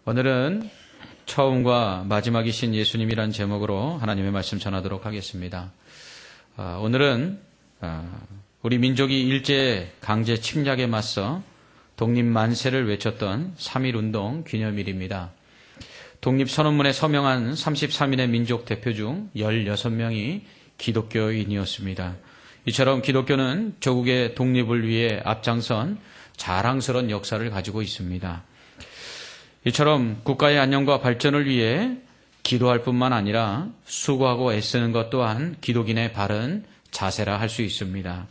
오늘은 처음과 마지막이신 예수님이란 제목으로 하나님의 말씀 전하도록 하겠습니다. 오늘은 우리 민족이 일제 강제 침략에 맞서 독립 만세를 외쳤던 3.1운동 기념일입니다. 독립선언문에 서명한 33인의 민족 대표 중 16명이 기독교인이었습니다. 이처럼 기독교는 조국의 독립을 위해 앞장선 자랑스러운 역사를 가지고 있습니다. 이처럼 국가의 안녕과 발전을 위해 기도할 뿐만 아니라 수고하고 애쓰는 것 또한 기독인의 바른 자세라 할 수 있습니다.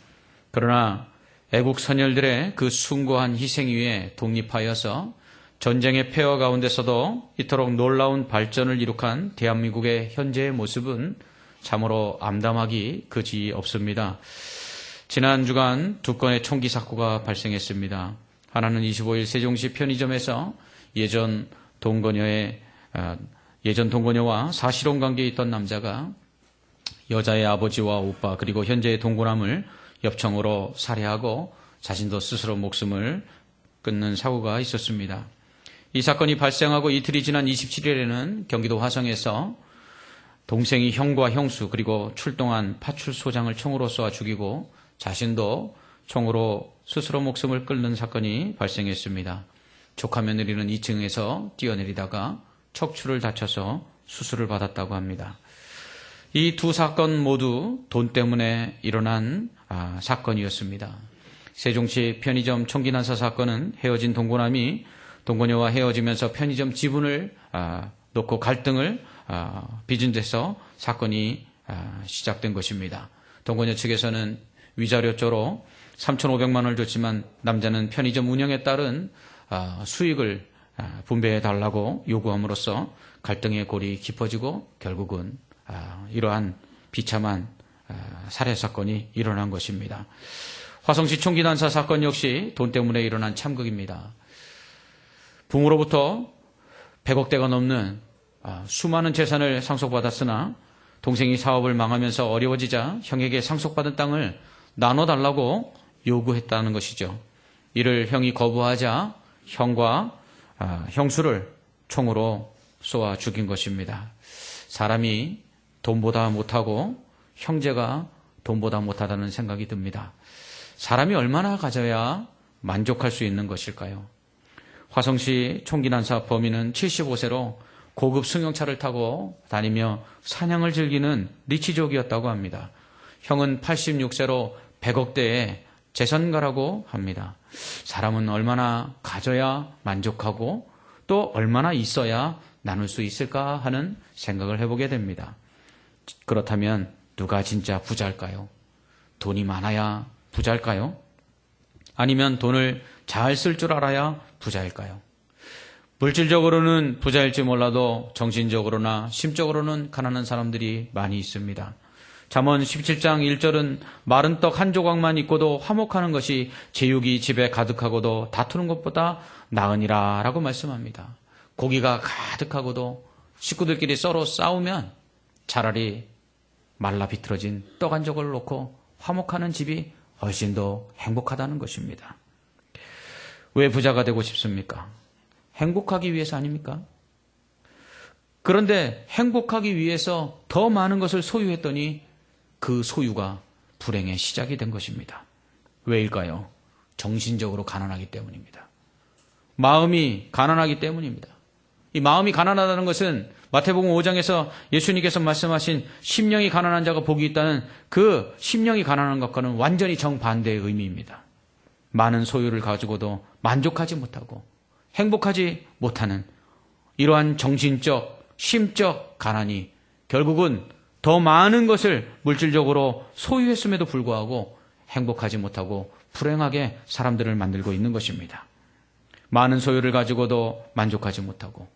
그러나 애국 선열들의 그 숭고한 희생 위에 독립하여서 전쟁의 폐허 가운데서도 이토록 놀라운 발전을 이룩한 대한민국의 현재의 모습은 참으로 암담하기 그지 없습니다. 지난 주간 2건의 총기 사고가 발생했습니다. 하나는 25일 세종시 편의점에서 예전 동거녀와 사실혼 관계에 있던 남자가 여자의 아버지와 오빠 그리고 현재의 동거남을 엽총으로 살해하고 자신도 스스로 목숨을 끊는 사고가 있었습니다. 이 사건이 발생하고 이틀이 지난 27일에는 경기도 화성에서 동생이 형과 형수 그리고 출동한 파출소장을 총으로 쏘아 죽이고 자신도 총으로 스스로 목숨을 끊는 사건이 발생했습니다. 조카 며느리는 2층에서 뛰어내리다가 척추를 다쳐서 수술을 받았다고 합니다. 이 두 사건 모두 돈 때문에 일어난 사건이었습니다. 세종시 편의점 총기 난사 사건은 헤어진 동거남이 동거녀와 헤어지면서 편의점 지분을 놓고 갈등을 빚은 데서 사건이 시작된 것입니다. 동거녀 측에서는 위자료조로 3,500만 원을 줬지만 남자는 편의점 운영에 따른 수익을 분배해 달라고 요구함으로써 갈등의 골이 깊어지고 결국은 이러한 비참한 살해 사건이 일어난 것입니다. 화성시 총기 난사 사건 역시 돈 때문에 일어난 참극입니다. 부모로부터 100억대가 넘는 수많은 재산을 상속받았으나 동생이 사업을 망하면서 어려워지자 형에게 상속받은 땅을 나눠달라고 요구했다는 것이죠. 이를 형이 거부하자 형과 형수를 총으로 쏘아 죽인 것입니다. 사람이 돈보다 못하고 형제가 돈보다 못하다는 생각이 듭니다. 사람이 얼마나 가져야 만족할 수 있는 것일까요? 화성시 총기 난사 범인은 75세로 고급 승용차를 타고 다니며 사냥을 즐기는 리치족이었다고 합니다. 형은 86세로 100억대의 재산가라고 합니다. 사람은 얼마나 가져야 만족하고 또 얼마나 있어야 나눌 수 있을까 하는 생각을 해보게 됩니다. 그렇다면 누가 진짜 부자일까요? 돈이 많아야 부자일까요? 아니면 돈을 잘 쓸 줄 알아야 부자일까요? 물질적으로는 부자일지 몰라도 정신적으로나 심적으로는 가난한 사람들이 많이 있습니다. 잠언 17장 1절은 마른 떡 한 조각만 있고도 화목하는 것이 제육이 집에 가득하고도 다투는 것보다 나으니라 라고 말씀합니다. 고기가 가득하고도 식구들끼리 서로 싸우면 차라리 말라 비틀어진 떡 한 조각을 놓고 화목하는 집이 훨씬 더 행복하다는 것입니다. 왜 부자가 되고 싶습니까? 행복하기 위해서 아닙니까? 그런데 행복하기 위해서 더 많은 것을 소유했더니 그 소유가 불행의 시작이 된 것입니다. 왜일까요? 정신적으로 가난하기 때문입니다. 마음이 가난하기 때문입니다. 이 마음이 가난하다는 것은 마태복음 5장에서 예수님께서 말씀하신 심령이 가난한 자가 복이 있다는 그 심령이 가난한 것과는 완전히 정반대의 의미입니다. 많은 소유를 가지고도 만족하지 못하고 행복하지 못하는 이러한 정신적, 심적 가난이 결국은 더 많은 것을 물질적으로 소유했음에도 불구하고 행복하지 못하고 불행하게 사람들을 만들고 있는 것입니다. 많은 소유를 가지고도 만족하지 못하고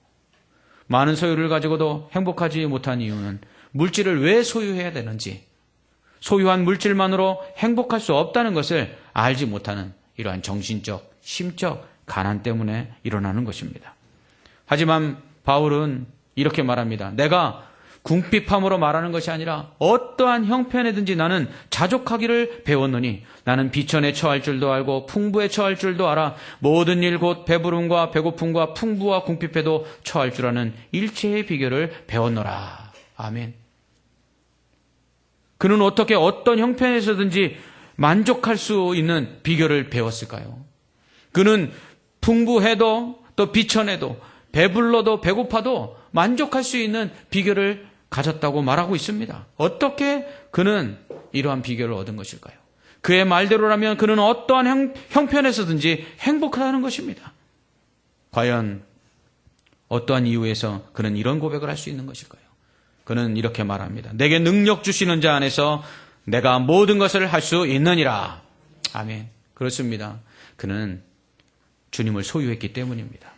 많은 소유를 가지고도 행복하지 못한 이유는 물질을 왜 소유해야 되는지 소유한 물질만으로 행복할 수 없다는 것을 알지 못하는 이러한 정신적, 심적 가난 때문에 일어나는 것입니다. 하지만 바울은 이렇게 말합니다. 내가 궁핍함으로 말하는 것이 아니라 어떠한 형편에든지 나는 자족하기를 배웠노니 나는 비천에 처할 줄도 알고 풍부에 처할 줄도 알아 모든 일 곧 배부름과 배고픔과 풍부와 궁핍에도 처할 줄 아는 일체의 비결을 배웠노라. 아멘. 그는 어떻게 어떤 형편에서든지 만족할 수 있는 비결을 배웠을까요? 그는 풍부해도 또 비천해도 배불러도 배고파도 만족할 수 있는 비결을 가졌다고 말하고 있습니다. 어떻게 그는 이러한 비결을 얻은 것일까요? 그의 말대로라면 그는 어떠한 형편에서든지 행복하다는 것입니다. 과연 어떠한 이유에서 그는 이런 고백을 할 수 있는 것일까요? 그는 이렇게 말합니다. 내게 능력 주시는 자 안에서 내가 모든 것을 할 수 있느니라. 아멘. 그렇습니다. 그는 주님을 소유했기 때문입니다.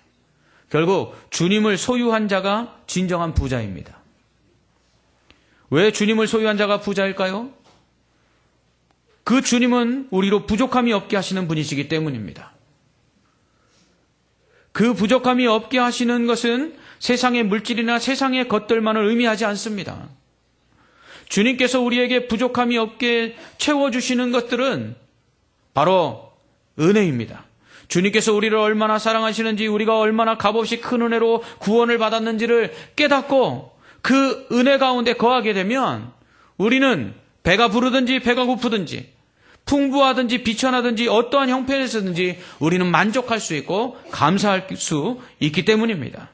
결국 주님을 소유한 자가 진정한 부자입니다. 왜 주님을 소유한 자가 부자일까요? 그 주님은 우리로 부족함이 없게 하시는 분이시기 때문입니다. 그 부족함이 없게 하시는 것은 세상의 물질이나 세상의 것들만을 의미하지 않습니다. 주님께서 우리에게 부족함이 없게 채워주시는 것들은 바로 은혜입니다. 주님께서 우리를 얼마나 사랑하시는지, 우리가 얼마나 값없이 큰 은혜로 구원을 받았는지를 깨닫고 그 은혜 가운데 거하게 되면 우리는 배가 부르든지 배가 고프든지 풍부하든지 비천하든지 어떠한 형편에서든지 우리는 만족할 수 있고 감사할 수 있기 때문입니다.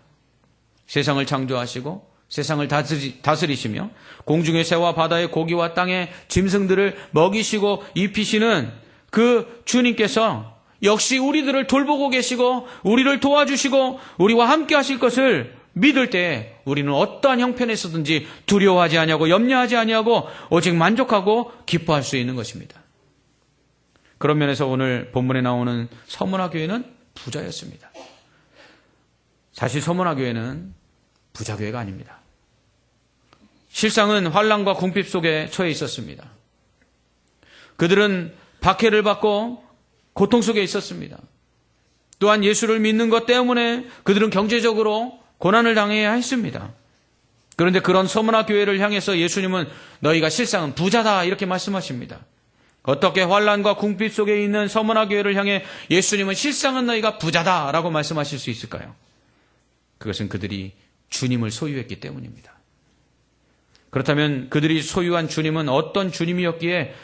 세상을 창조하시고 세상을 다스리시며 공중의 새와 바다의 고기와 땅의 짐승들을 먹이시고 입히시는 그 주님께서 역시 우리들을 돌보고 계시고 우리를 도와주시고 우리와 함께 하실 것을 믿을 때 우리는 어떠한 형편에서든지 두려워하지 아니하고 염려하지 아니하고 오직 만족하고 기뻐할 수 있는 것입니다. 그런 면에서 오늘 본문에 나오는 서문화 교회는 부자였습니다. 사실 서문화 교회는 부자 교회가 아닙니다. 실상은 환난과 궁핍 속에 처해 있었습니다. 그들은 박해를 받고 고통 속에 있었습니다. 또한 예수를 믿는 것 때문에 그들은 경제적으로 고난을 당해야 했습니다. 그런데 그런 서문화 교회를 향해서 예수님은 너희가 실상은 부자다 이렇게 말씀하십니다. 어떻게 환난과 궁핍 속에 있는 서문화 교회를 향해 예수님은 실상은 너희가 부자다라고 말씀하실 수 있을까요? 그것은 그들이 주님을 소유했기 때문입니다. 그렇다면 그들이 소유한 주님은 어떤 주님이었기에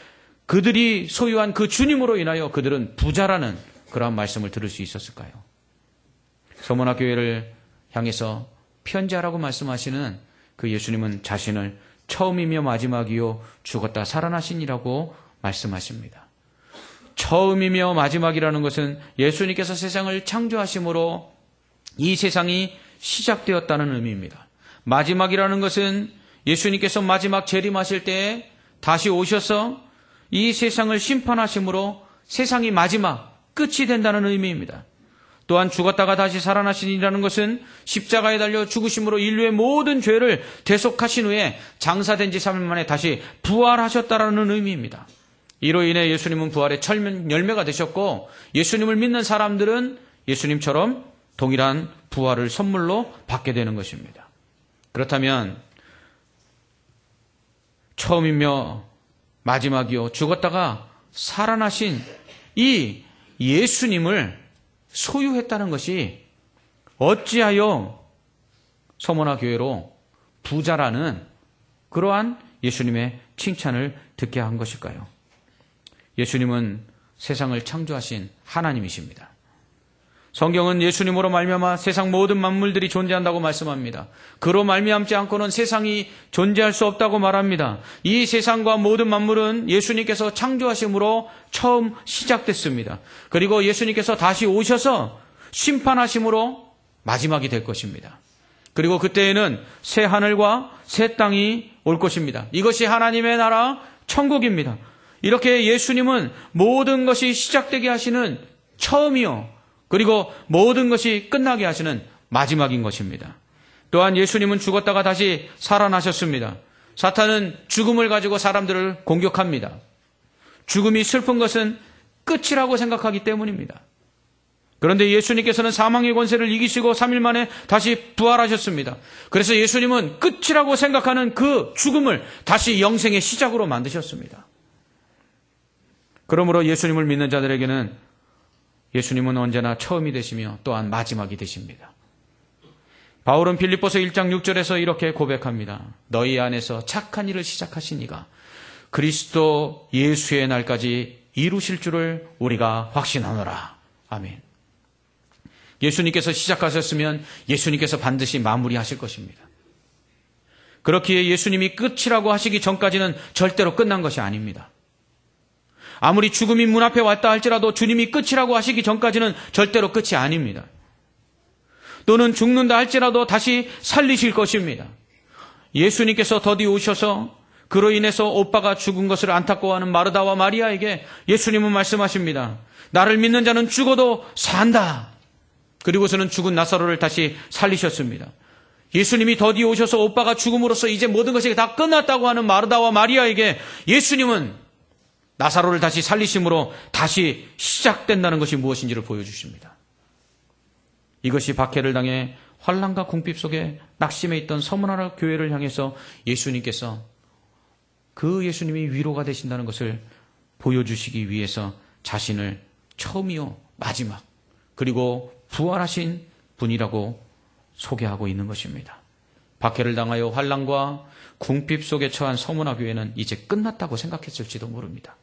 그들이 소유한 그 주님으로 인하여 그들은 부자라는 그러한 말씀을 들을 수 있었을까요? 서문화 교회를 향해서 편지하라고 말씀하시는 그 예수님은 자신을 처음이며 마지막이요 죽었다 살아나신이라고 말씀하십니다. 처음이며 마지막이라는 것은 예수님께서 세상을 창조하심으로 이 세상이 시작되었다는 의미입니다. 마지막이라는 것은 예수님께서 마지막 재림하실 때에 다시 오셔서 이 세상을 심판하심으로 세상이 마지막 끝이 된다는 의미입니다. 또한 죽었다가 다시 살아나신이라는 것은 십자가에 달려 죽으심으로 인류의 모든 죄를 대속하신 후에 장사된 지 3일 만에 다시 부활하셨다라는 의미입니다. 이로 인해 예수님은 부활의 열매가 되셨고 예수님을 믿는 사람들은 예수님처럼 동일한 부활을 선물로 받게 되는 것입니다. 그렇다면 처음이며 마지막이요 죽었다가 살아나신 이 예수님을 소유했다는 것이 어찌하여 서문화 교회로 부자라는 그러한 예수님의 칭찬을 듣게 한 것일까요? 예수님은 세상을 창조하신 하나님이십니다. 성경은 예수님으로 말미암아 세상 모든 만물들이 존재한다고 말씀합니다. 그로 말미암지 않고는 세상이 존재할 수 없다고 말합니다. 이 세상과 모든 만물은 예수님께서 창조하심으로 처음 시작됐습니다. 그리고 예수님께서 다시 오셔서 심판하심으로 마지막이 될 것입니다. 그리고 그때에는 새 하늘과 새 땅이 올 것입니다. 이것이 하나님의 나라 천국입니다. 이렇게 예수님은 모든 것이 시작되게 하시는 처음이요. 그리고 모든 것이 끝나게 하시는 마지막인 것입니다. 또한 예수님은 죽었다가 다시 살아나셨습니다. 사탄은 죽음을 가지고 사람들을 공격합니다. 죽음이 슬픈 것은 끝이라고 생각하기 때문입니다. 그런데 예수님께서는 사망의 권세를 이기시고 3일 만에 다시 부활하셨습니다. 그래서 예수님은 끝이라고 생각하는 그 죽음을 다시 영생의 시작으로 만드셨습니다. 그러므로 예수님을 믿는 자들에게는 예수님은 언제나 처음이 되시며 또한 마지막이 되십니다. 바울은 빌립보서 1장 6절에서 이렇게 고백합니다. 너희 안에서 착한 일을 시작하신 이가 그리스도 예수의 날까지 이루실 줄을 우리가 확신하노라. 아멘. 예수님께서 시작하셨으면 예수님께서 반드시 마무리하실 것입니다. 그렇기에 예수님이 끝이라고 하시기 전까지는 절대로 끝난 것이 아닙니다. 아무리 죽음이 문 앞에 왔다 할지라도 주님이 끝이라고 하시기 전까지는 절대로 끝이 아닙니다. 또는 죽는다 할지라도 다시 살리실 것입니다. 예수님께서 더디 오셔서 그로 인해서 오빠가 죽은 것을 안타까워하는 마르다와 마리아에게 예수님은 말씀하십니다. 나를 믿는 자는 죽어도 산다. 그리고서는 죽은 나사로를 다시 살리셨습니다. 예수님이 더디 오셔서 오빠가 죽음으로써 이제 모든 것이 다 끝났다고 하는 마르다와 마리아에게 예수님은 나사로를 다시 살리심으로 다시 시작된다는 것이 무엇인지를 보여주십니다. 이것이 박해를 당해 환난과 궁핍 속에 낙심해 있던 서문하나 교회를 향해서 예수님께서 그 예수님이 위로가 되신다는 것을 보여주시기 위해서 자신을 처음이요 마지막 그리고 부활하신 분이라고 소개하고 있는 것입니다. 박해를 당하여 환난과 궁핍 속에 처한 서문화 교회는 이제 끝났다고 생각했을지도 모릅니다.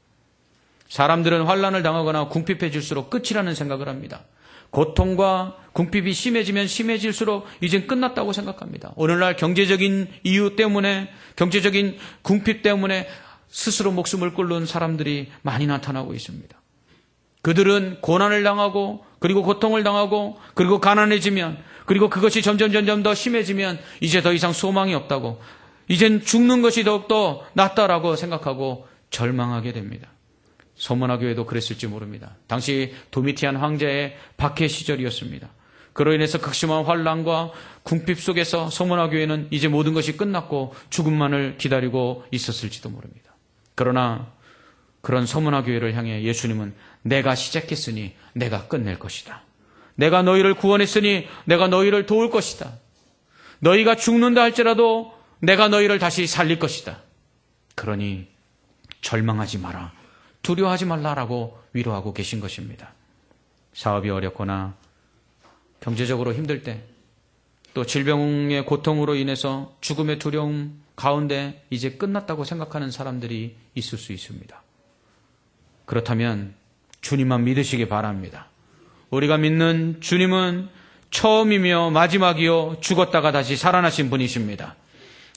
사람들은 환난을 당하거나 궁핍해질수록 끝이라는 생각을 합니다. 고통과 궁핍이 심해지면 심해질수록 이젠 끝났다고 생각합니다. 오늘날 경제적인 이유 때문에, 경제적인 궁핍 때문에 스스로 목숨을 끊는 사람들이 많이 나타나고 있습니다. 그들은 고난을 당하고 그리고 고통을 당하고 그리고 가난해지면 그리고 그것이 점점 더 심해지면 이제 더 이상 소망이 없다고 이젠 죽는 것이 더욱더 낫다라고 생각하고 절망하게 됩니다. 서문화 교회도 그랬을지 모릅니다. 당시 도미티안 황제의 박해 시절이었습니다. 그로 인해서 극심한 환난과 궁핍 속에서 서문화 교회는 이제 모든 것이 끝났고 죽음만을 기다리고 있었을지도 모릅니다. 그러나 그런 서문화 교회를 향해 예수님은 내가 시작했으니 내가 끝낼 것이다. 내가 너희를 구원했으니 내가 너희를 도울 것이다. 너희가 죽는다 할지라도 내가 너희를 다시 살릴 것이다. 그러니 절망하지 마라. 두려워하지 말라라고 위로하고 계신 것입니다. 사업이 어렵거나 경제적으로 힘들 때 또 질병의 고통으로 인해서 죽음의 두려움 가운데 이제 끝났다고 생각하는 사람들이 있을 수 있습니다. 그렇다면 주님만 믿으시기 바랍니다. 우리가 믿는 주님은 처음이며 마지막이요 죽었다가 다시 살아나신 분이십니다.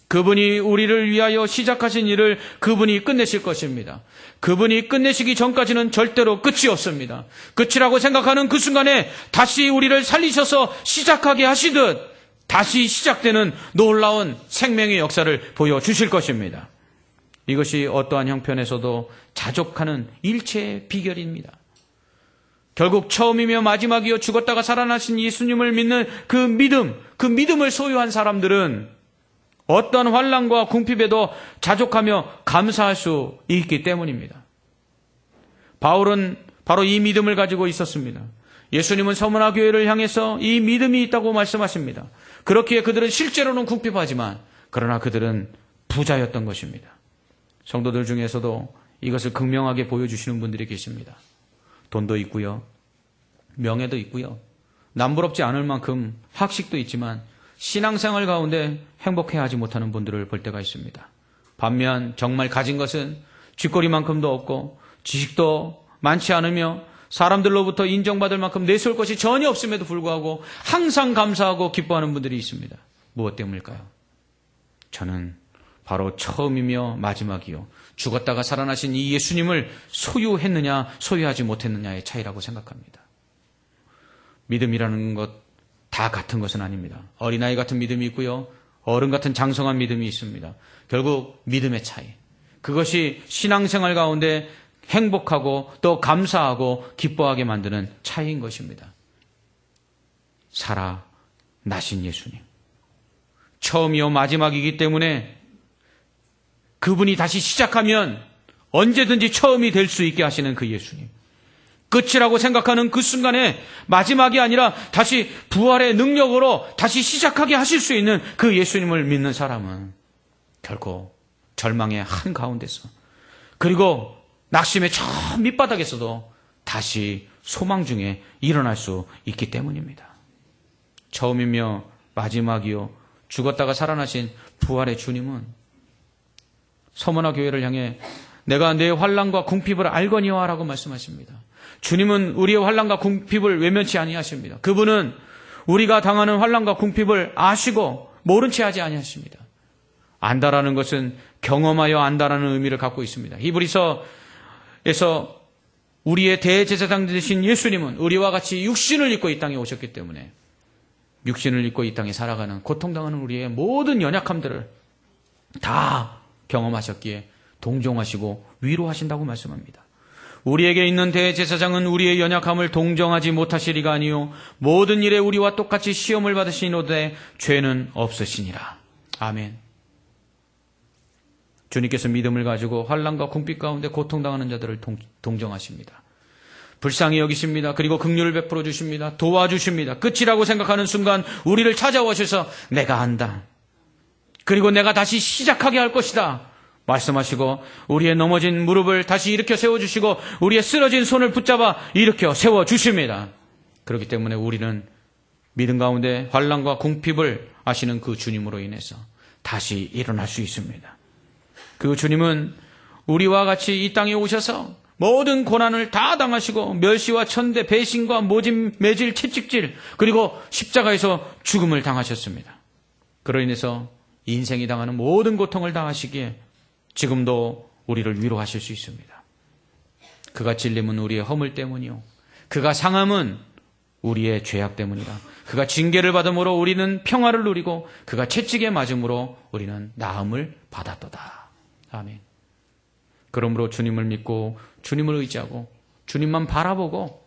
그분이 우리를 위하여 시작하신 일을 그분이 끝내실 것입니다. 그분이 끝내시기 전까지는 절대로 끝이 없습니다. 끝이라고 생각하는 그 순간에 다시 우리를 살리셔서 시작하게 하시듯 다시 시작되는 놀라운 생명의 역사를 보여주실 것입니다. 이것이 어떠한 형편에서도 자족하는 일체의 비결입니다. 결국 처음이며 마지막이요 죽었다가 살아나신 예수님을 믿는 그 믿음을 소유한 사람들은 어떠한 환난과 궁핍에도 자족하며 감사할 수 있기 때문입니다. 바울은 바로 이 믿음을 가지고 있었습니다. 예수님은 서문화 교회를 향해서 이 믿음이 있다고 말씀하십니다. 그렇기에 그들은 실제로는 궁핍하지만 그러나 그들은 부자였던 것입니다. 성도들 중에서도 이것을 극명하게 보여주시는 분들이 계십니다. 돈도 있고요. 명예도 있고요. 남부럽지 않을 만큼 학식도 있지만 신앙생활 가운데 행복해하지 못하는 분들을 볼 때가 있습니다. 반면 정말 가진 것은 쥐꼬리만큼도 없고 지식도 많지 않으며 사람들로부터 인정받을 만큼 내세울 것이 전혀 없음에도 불구하고 항상 감사하고 기뻐하는 분들이 있습니다. 무엇 때문일까요? 저는 바로 처음이며 마지막이요 죽었다가 살아나신 이 예수님을 소유했느냐 소유하지 못했느냐의 차이라고 생각합니다. 믿음이라는 것 다 같은 것은 아닙니다. 어린아이 같은 믿음이 있고요. 어른 같은 장성한 믿음이 있습니다. 결국 믿음의 차이. 그것이 신앙생활 가운데 행복하고 또 감사하고 기뻐하게 만드는 차이인 것입니다. 살아나신 예수님. 처음이요 마지막이기 때문에 그분이 다시 시작하면 언제든지 처음이 될 수 있게 하시는 그 예수님. 끝이라고 생각하는 그 순간에 마지막이 아니라 다시 부활의 능력으로 다시 시작하게 하실 수 있는 그 예수님을 믿는 사람은 결코 절망의 한가운데서 그리고 낙심의 저 밑바닥에서도 다시 소망 중에 일어날 수 있기 때문입니다. 처음이며 마지막이요 죽었다가 살아나신 부활의 주님은 서머나 교회를 향해 내가 내 환난과 궁핍을 알거니와 라고 말씀하십니다. 주님은 우리의 환난과 궁핍을 외면치 아니하십니다. 그분은 우리가 당하는 환난과 궁핍을 아시고 모른 채 하지 아니하십니다. 안다라는 것은 경험하여 안다라는 의미를 갖고 있습니다. 히브리서에서 우리의 대제사장 되신 예수님은 우리와 같이 육신을 입고 이 땅에 오셨기 때문에 육신을 입고 이 땅에 살아가는 고통당하는 우리의 모든 연약함들을 다 경험하셨기에 동정하시고 위로하신다고 말씀합니다. 우리에게 있는 대제사장은 우리의 연약함을 동정하지 못하시리가 아니요 모든 일에 우리와 똑같이 시험을 받으시노되 죄는 없으시니라. 아멘. 주님께서 믿음을 가지고 환난과 궁핍 가운데 고통당하는 자들을 동정하십니다. 불쌍히 여기십니다. 그리고 긍휼을 베풀어 주십니다. 도와주십니다. 끝이라고 생각하는 순간 우리를 찾아오셔서 내가 안다. 그리고 내가 다시 시작하게 할 것이다. 말씀하시고 우리의 넘어진 무릎을 다시 일으켜 세워주시고 우리의 쓰러진 손을 붙잡아 일으켜 세워주십니다. 그렇기 때문에 우리는 믿음 가운데 환난과 궁핍을 아시는 그 주님으로 인해서 다시 일어날 수 있습니다. 그 주님은 우리와 같이 이 땅에 오셔서 모든 고난을 다 당하시고 멸시와 천대, 배신과 모진, 매질, 채찍질 그리고 십자가에서 죽음을 당하셨습니다. 그로 인해서 인생이 당하는 모든 고통을 당하시기에 지금도 우리를 위로하실 수 있습니다. 그가 찔림은 우리의 허물 때문이요 그가 상함은 우리의 죄악 때문이라. 그가 징계를 받음으로 우리는 평화를 누리고 그가 채찍에 맞음으로 우리는 나음을 받았도다. 아멘. 그러므로 주님을 믿고 주님을 의지하고 주님만 바라보고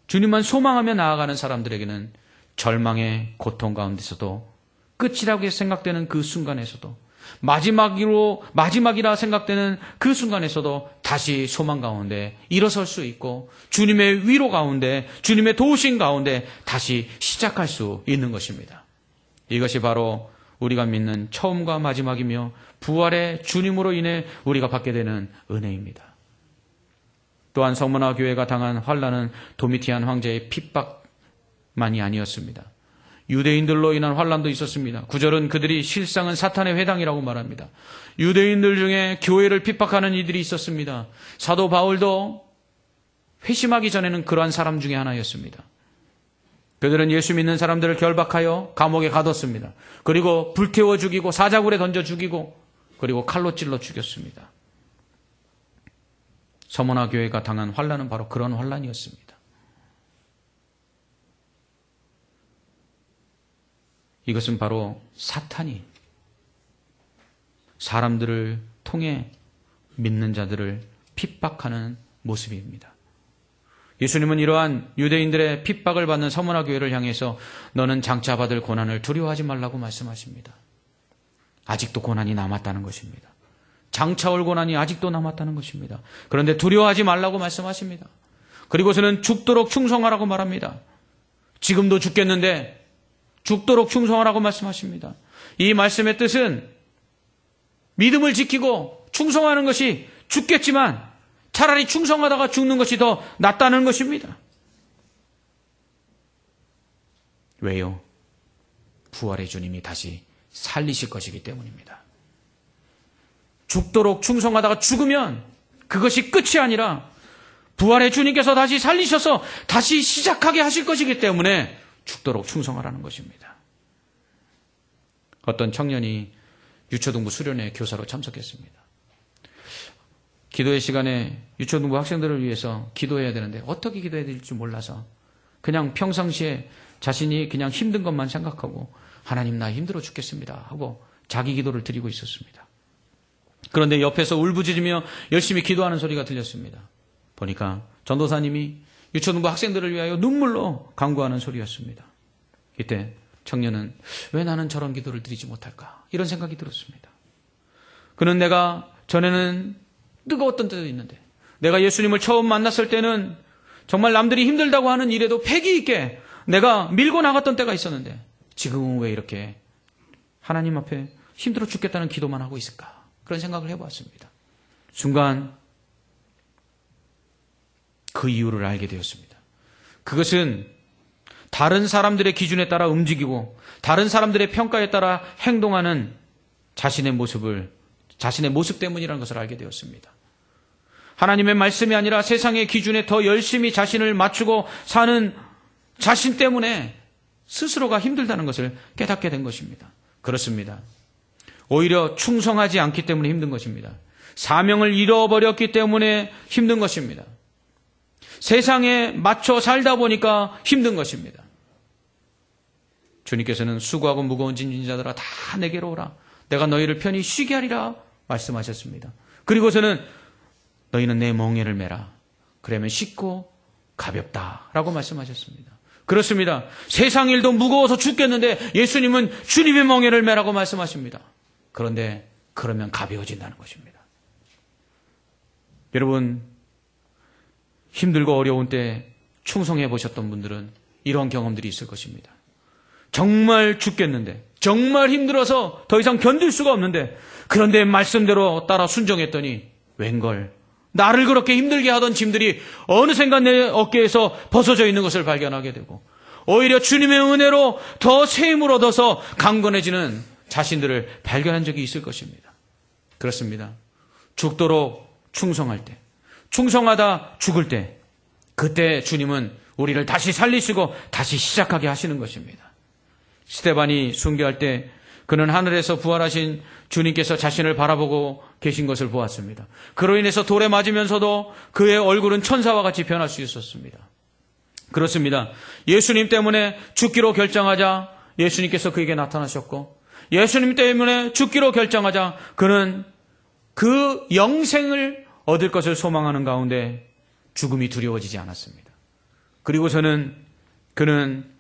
주님만 소망하며 나아가는 사람들에게는 절망의 고통 가운데서도 끝이라고 생각되는 그 순간에서도 마지막이라 생각되는 그 순간에서도 다시 소망 가운데 일어설 수 있고 주님의 위로 가운데 주님의 도우심 가운데 다시 시작할 수 있는 것입니다. 이것이 바로 우리가 믿는 처음과 마지막이며 부활의 주님으로 인해 우리가 받게 되는 은혜입니다. 또한 서머나 교회가 당한 환난은 도미티안 황제의 핍박만이 아니었습니다. 유대인들로 인한 환난도 있었습니다. 9절은 그들이 실상은 사탄의 회당이라고 말합니다. 유대인들 중에 교회를 핍박하는 이들이 있었습니다. 사도 바울도 회심하기 전에는 그러한 사람 중에 하나였습니다. 그들은 예수 믿는 사람들을 결박하여 감옥에 가뒀습니다. 그리고 불태워 죽이고 사자굴에 던져 죽이고 그리고 칼로 찔러 죽였습니다. 서머나 교회가 당한 환난은 바로 그런 환난이었습니다. 이것은 바로 사탄이 사람들을 통해 믿는 자들을 핍박하는 모습입니다. 예수님은 이러한 유대인들의 핍박을 받는 서머나 교회를 향해서 너는 장차 받을 고난을 두려워하지 말라고 말씀하십니다. 아직도 고난이 남았다는 것입니다. 장차 올 고난이 아직도 남았다는 것입니다. 그런데 두려워하지 말라고 말씀하십니다. 그리고서는 죽도록 충성하라고 말합니다. 지금도 죽겠는데 죽도록 충성하라고 말씀하십니다. 이 말씀의 뜻은 믿음을 지키고 충성하는 것이 죽겠지만 차라리 충성하다가 죽는 것이 더 낫다는 것입니다. 왜요? 부활의 주님이 다시 살리실 것이기 때문입니다. 죽도록 충성하다가 죽으면 그것이 끝이 아니라 부활의 주님께서 다시 살리셔서 다시 시작하게 하실 것이기 때문에 죽도록 충성하라는 것입니다. 어떤 청년이 유초등부 수련회 교사로 참석했습니다. 기도의 시간에 유초등부 학생들을 위해서 기도해야 되는데 어떻게 기도해야 될지 몰라서 그냥 평상시에 자신이 그냥 힘든 것만 생각하고 하나님 나 힘들어 죽겠습니다 하고 자기 기도를 드리고 있었습니다. 그런데 옆에서 울부짖으며 열심히 기도하는 소리가 들렸습니다. 보니까 전도사님이 유초등부 학생들을 위하여 눈물로 간구하는 소리였습니다. 이때 청년은 왜 나는 저런 기도를 드리지 못할까? 이런 생각이 들었습니다. 그는 내가 전에는 뜨거웠던 때도 있는데 내가 예수님을 처음 만났을 때는 정말 남들이 힘들다고 하는 일에도 패기 있게 내가 밀고 나갔던 때가 있었는데 지금은 왜 이렇게 하나님 앞에 힘들어 죽겠다는 기도만 하고 있을까? 그런 생각을 해보았습니다. 순간 그 이유를 알게 되었습니다. 그것은 다른 사람들의 기준에 따라 움직이고 다른 사람들의 평가에 따라 행동하는 자신의 모습 때문이라는 것을 알게 되었습니다. 하나님의 말씀이 아니라 세상의 기준에 더 열심히 자신을 맞추고 사는 자신 때문에 스스로가 힘들다는 것을 깨닫게 된 것입니다. 그렇습니다. 오히려 충성하지 않기 때문에 힘든 것입니다. 사명을 잃어버렸기 때문에 힘든 것입니다. 세상에 맞춰 살다 보니까 힘든 것입니다. 주님께서는 수고하고 무거운 짐진 자들아 다 내게로 오라. 내가 너희를 편히 쉬게 하리라 말씀하셨습니다. 그리고서는 너희는 내 멍에를 메라. 그러면 쉽고 가볍다라고 말씀하셨습니다. 그렇습니다. 세상 일도 무거워서 죽겠는데 예수님은 주님의 멍에를 메라고 말씀하십니다. 그런데 그러면 가벼워진다는 것입니다. 여러분, 힘들고 어려운 때 충성해 보셨던 분들은 이런 경험들이 있을 것입니다. 정말 죽겠는데, 정말 힘들어서 더 이상 견딜 수가 없는데, 그런데 말씀대로 따라 순종했더니 웬걸 나를 그렇게 힘들게 하던 짐들이 어느샌가 내 어깨에서 벗어져 있는 것을 발견하게 되고 오히려 주님의 은혜로 더 새 힘을 얻어서 강건해지는 자신들을 발견한 적이 있을 것입니다. 그렇습니다. 죽도록 충성할 때, 충성하다 죽을 때, 그때 주님은 우리를 다시 살리시고 다시 시작하게 하시는 것입니다. 스데반이 순교할 때 그는 하늘에서 부활하신 주님께서 자신을 바라보고 계신 것을 보았습니다. 그로 인해서 돌에 맞으면서도 그의 얼굴은 천사와 같이 변할 수 있었습니다. 그렇습니다. 예수님 때문에 죽기로 결정하자 예수님께서 그에게 나타나셨고, 예수님 때문에 죽기로 결정하자 그는 그 영생을 얻을 것을 소망하는 가운데 죽음이 두려워지지 않았습니다. 그리고서는 그는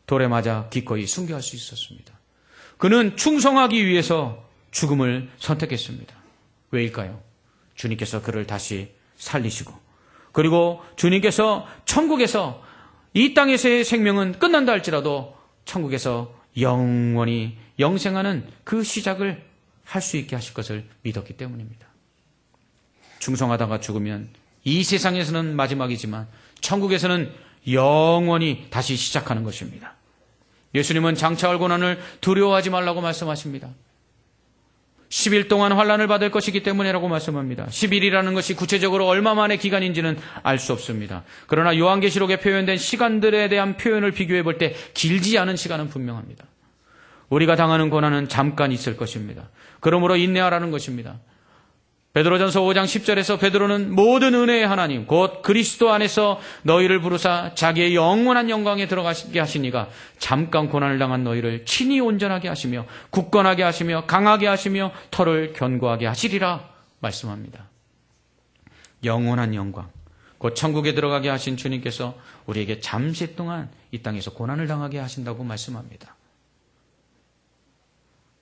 돌에 맞아 기꺼이 순교할 수 있었습니다. 그는 충성하기 위해서 죽음을 선택했습니다. 왜일까요? 주님께서 그를 다시 살리시고, 그리고 주님께서 천국에서 이 땅에서의 생명은 끝난다 할지라도 천국에서 영원히 영생하는 그 시작을 할 수 있게 하실 것을 믿었기 때문입니다. 충성하다가 죽으면 이 세상에서는 마지막이지만 천국에서는 영원히 다시 시작하는 것입니다. 예수님은 장차올 고난을 두려워하지 말라고 말씀하십니다. 10일 동안 환난을 받을 것이기 때문이라고 말씀합니다. 10일이라는 것이 구체적으로 얼마만의 기간인지는 알 수 없습니다. 그러나 요한계시록에 표현된 시간들에 대한 표현을 비교해 볼 때 길지 않은 시간은 분명합니다. 우리가 당하는 고난은 잠깐 있을 것입니다. 그러므로 인내하라는 것입니다. 베드로전서 5장 10절에서 베드로는 모든 은혜의 하나님 곧 그리스도 안에서 너희를 부르사 자기의 영원한 영광에 들어가게 하시니가 잠깐 고난을 당한 너희를 친히 온전하게 하시며 굳건하게 하시며 강하게 하시며 터를 견고하게 하시리라 말씀합니다. 영원한 영광 곧 천국에 들어가게 하신 주님께서 우리에게 잠시 동안 이 땅에서 고난을 당하게 하신다고 말씀합니다.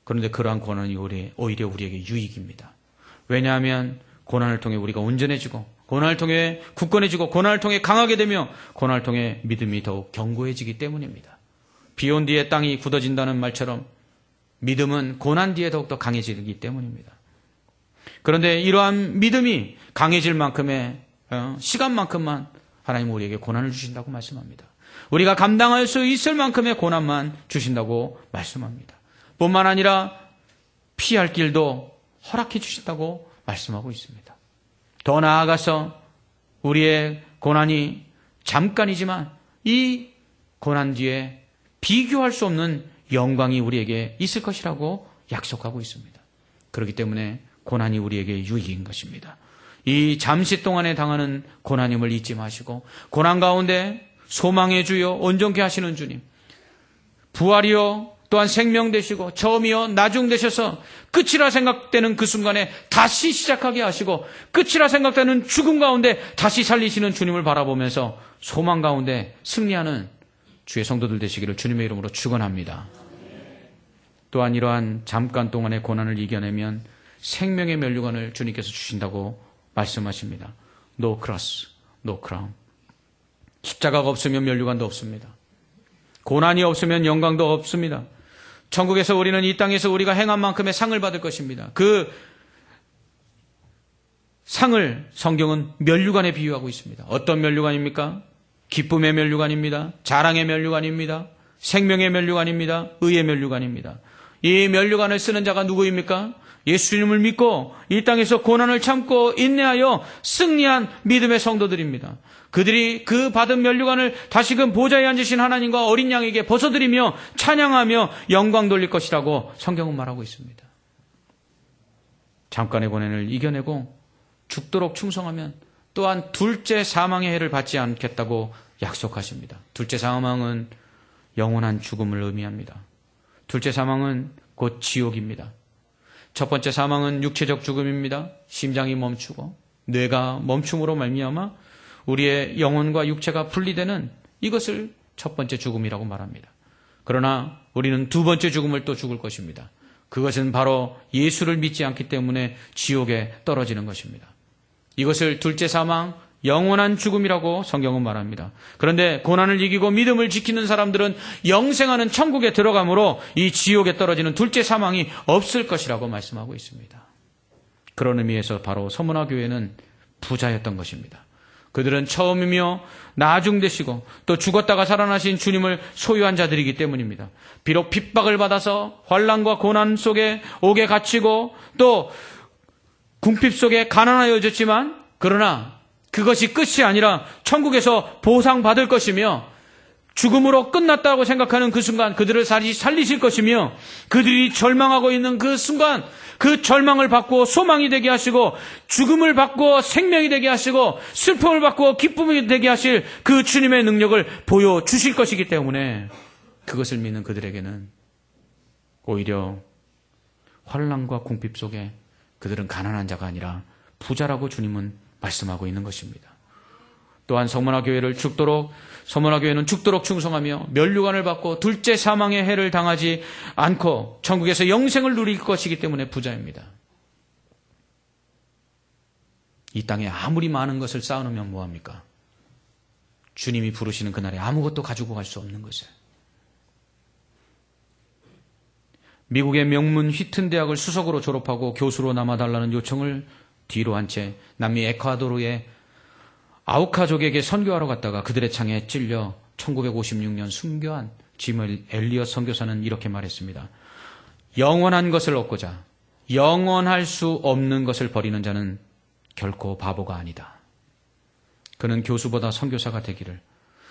그런데 그러한 고난이 오히려 우리에게 유익입니다. 왜냐하면 고난을 통해 우리가 온전해지고, 고난을 통해 굳건해지고, 고난을 통해 강하게 되며, 고난을 통해 믿음이 더욱 견고해지기 때문입니다. 비온 뒤에 땅이 굳어진다는 말처럼 믿음은 고난 뒤에 더욱더 강해지기 때문입니다. 그런데 이러한 믿음이 강해질 만큼의 시간만큼만 하나님은 우리에게 고난을 주신다고 말씀합니다. 우리가 감당할 수 있을 만큼의 고난만 주신다고 말씀합니다. 뿐만 아니라 피할 길도 허락해 주신다고 말씀하고 있습니다. 더 나아가서 우리의 고난이 잠깐이지만 이 고난 뒤에 비교할 수 없는 영광이 우리에게 있을 것이라고 약속하고 있습니다. 그렇기 때문에 고난이 우리에게 유익인 것입니다. 이 잠시 동안에 당하는 고난임을 잊지 마시고 고난 가운데 소망의 주여 온전케 하시는 주님, 부활이요 또한 생명 되시고 처음이요 나중 되셔서 끝이라 생각되는 그 순간에 다시 시작하게 하시고 끝이라 생각되는 죽음 가운데 다시 살리시는 주님을 바라보면서 소망 가운데 승리하는 주의 성도들 되시기를 주님의 이름으로 축원합니다. 또한 이러한 잠깐 동안의 고난을 이겨내면 생명의 면류관을 주님께서 주신다고 말씀하십니다. no cross, no crown. 십자가가 없으면 면류관도 없습니다. 고난이 없으면 영광도 없습니다. 천국에서 우리는 이 땅에서 우리가 행한 만큼의 상을 받을 것입니다. 그 상을 성경은 면류관에 비유하고 있습니다. 어떤 면류관입니까? 기쁨의 면류관입니다. 자랑의 면류관입니다. 생명의 면류관입니다. 의의 면류관입니다. 이 면류관을 쓰는 자가 누구입니까? 예수님을 믿고 이 땅에서 고난을 참고 인내하여 승리한 믿음의 성도들입니다. 그들이 그 받은 면류관을 다시금 보좌에 앉으신 하나님과 어린 양에게 벗어드리며 찬양하며 영광 돌릴 것이라고 성경은 말하고 있습니다. 잠깐의 고난을 이겨내고 죽도록 충성하면 또한 둘째 사망의 해를 받지 않겠다고 약속하십니다. 둘째 사망은 영원한 죽음을 의미합니다. 둘째 사망은 곧 지옥입니다. 첫 번째 사망은 육체적 죽음입니다. 심장이 멈추고 뇌가 멈춤으로 말미암아 우리의 영혼과 육체가 분리되는 이것을 첫 번째 죽음이라고 말합니다. 그러나 우리는 두 번째 죽음을 또 죽을 것입니다. 그것은 바로 예수를 믿지 않기 때문에 지옥에 떨어지는 것입니다. 이것을 둘째 사망, 영원한 죽음이라고 성경은 말합니다. 그런데 고난을 이기고 믿음을 지키는 사람들은 영생하는 천국에 들어가므로 이 지옥에 떨어지는 둘째 사망이 없을 것이라고 말씀하고 있습니다. 그런 의미에서 바로 서문화 교회는 부자였던 것입니다. 그들은 처음이며 나중 되시고 또 죽었다가 살아나신 주님을 소유한 자들이기 때문입니다. 비록 핍박을 받아서 환난과 고난 속에 옥에 갇히고 또 궁핍 속에 가난하여졌지만 그러나 그것이 끝이 아니라 천국에서 보상받을 것이며 죽음으로 끝났다고 생각하는 그 순간 그들을 살리실 것이며 그들이 절망하고 있는 그 순간 그 절망을 바꾸어 소망이 되게 하시고 죽음을 바꾸어 생명이 되게 하시고 슬픔을 바꾸어 기쁨이 되게 하실 그 주님의 능력을 보여주실 것이기 때문에 그것을 믿는 그들에게는 오히려 환난과 궁핍 속에 그들은 가난한 자가 아니라 부자라고 주님은 말씀하고 있는 것입니다. 또한 서문화교회는 죽도록 충성하며 면류관을 받고 둘째 사망의 해를 당하지 않고 천국에서 영생을 누릴 것이기 때문에 부자입니다. 이 땅에 아무리 많은 것을 쌓아놓으면 뭐합니까? 주님이 부르시는 그날에 아무것도 가지고 갈 수 없는 것을. 미국의 명문 휘튼 대학을 수석으로 졸업하고 교수로 남아달라는 요청을 뒤로 한 채 남미 에콰도르의 아우카족에게 선교하러 갔다가 그들의 창에 찔려 1956년 순교한 짐 엘리엇 선교사는 이렇게 말했습니다. 영원한 것을 얻고자 영원할 수 없는 것을 버리는 자는 결코 바보가 아니다. 그는 교수보다 선교사가 되기를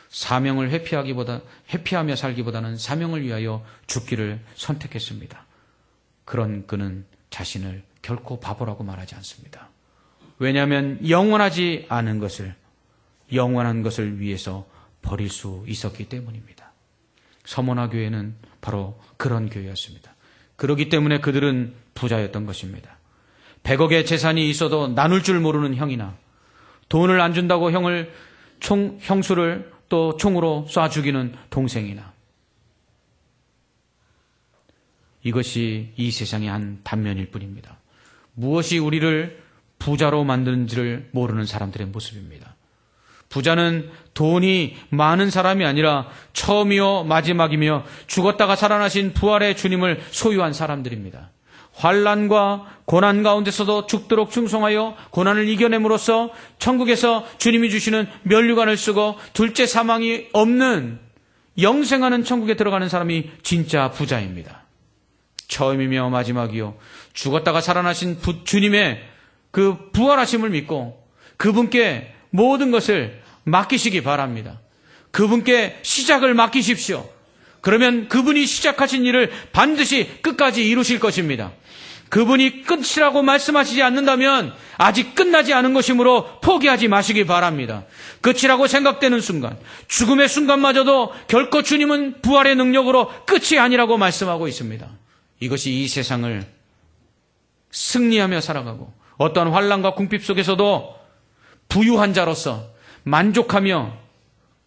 사명을 회피하며 살기보다는 사명을 위하여 죽기를 선택했습니다. 그런 그는 자신을 결코 바보라고 말하지 않습니다. 왜냐하면 영원하지 않은 것을 영원한 것을 위해서 버릴 수 있었기 때문입니다. 서문화 교회는 바로 그런 교회였습니다. 그렇기 때문에 그들은 부자였던 것입니다. 100억의 재산이 있어도 나눌 줄 모르는 형이나 돈을 안 준다고 형수를 또 총으로 쏴 죽이는 동생이나 이것이 이 세상의 한 단면일 뿐입니다. 무엇이 우리를 부자로 만드는지를 모르는 사람들의 모습입니다. 부자는 돈이 많은 사람이 아니라 처음이요 마지막이며 죽었다가 살아나신 부활의 주님을 소유한 사람들입니다. 환난과 고난 가운데서도 죽도록 충성하여 고난을 이겨냄으로써 천국에서 주님이 주시는 면류관을 쓰고 둘째 사망이 없는 영생하는 천국에 들어가는 사람이 진짜 부자입니다. 처음이며 마지막이요 죽었다가 살아나신 주님의 그 부활하심을 믿고 그분께 모든 것을 맡기시기 바랍니다. 그분께 시작을 맡기십시오. 그러면 그분이 시작하신 일을 반드시 끝까지 이루실 것입니다. 그분이 끝이라고 말씀하시지 않는다면 아직 끝나지 않은 것이므로 포기하지 마시기 바랍니다. 끝이라고 생각되는 순간, 죽음의 순간마저도 결코 주님은 부활의 능력으로 끝이 아니라고 말씀하고 있습니다. 이것이 이 세상을 승리하며 살아가고 어떠한 환난과 궁핍 속에서도 부유한 자로서 만족하며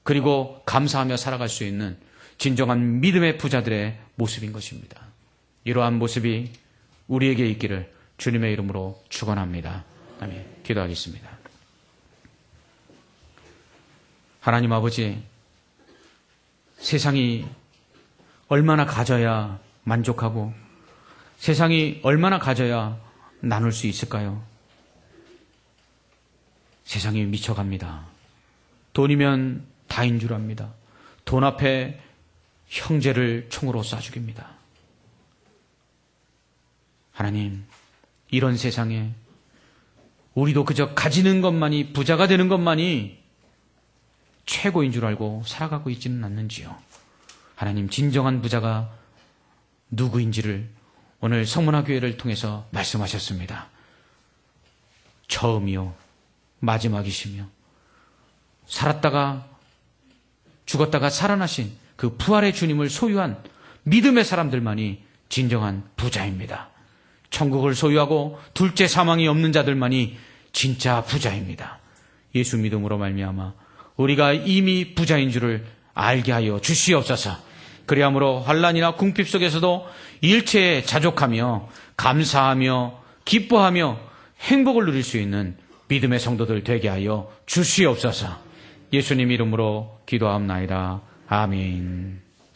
그리고 감사하며 살아갈 수 있는 진정한 믿음의 부자들의 모습인 것입니다. 이러한 모습이 우리에게 있기를 주님의 이름으로 축원합니다. 아멘. 기도하겠습니다. 하나님 아버지, 세상이 얼마나 가져야 만족하고 세상이 얼마나 가져야 나눌 수 있을까요? 세상이 미쳐갑니다. 돈이면 다인 줄 압니다. 돈 앞에 형제를 총으로 쏴 죽입니다. 하나님, 이런 세상에 우리도 그저 가지는 것만이, 부자가 되는 것만이 최고인 줄 알고 살아가고 있지는 않는지요. 하나님, 진정한 부자가 누구인지를 오늘 성문화교회를 통해서 말씀하셨습니다. 처음이요 마지막이시며 살았다가 죽었다가 살아나신 그 부활의 주님을 소유한 믿음의 사람들만이 진정한 부자입니다. 천국을 소유하고 둘째 사망이 없는 자들만이 진짜 부자입니다. 예수 믿음으로 말미암아 우리가 이미 부자인 줄을 알게 하여 주시옵소서. 그리함으로 환난이나 궁핍 속에서도 일체에 자족하며 감사하며 기뻐하며 행복을 누릴 수 있는 믿음의 성도들 되게 하여 주시옵소서. 예수님 이름으로 기도하옵나이다. 아멘.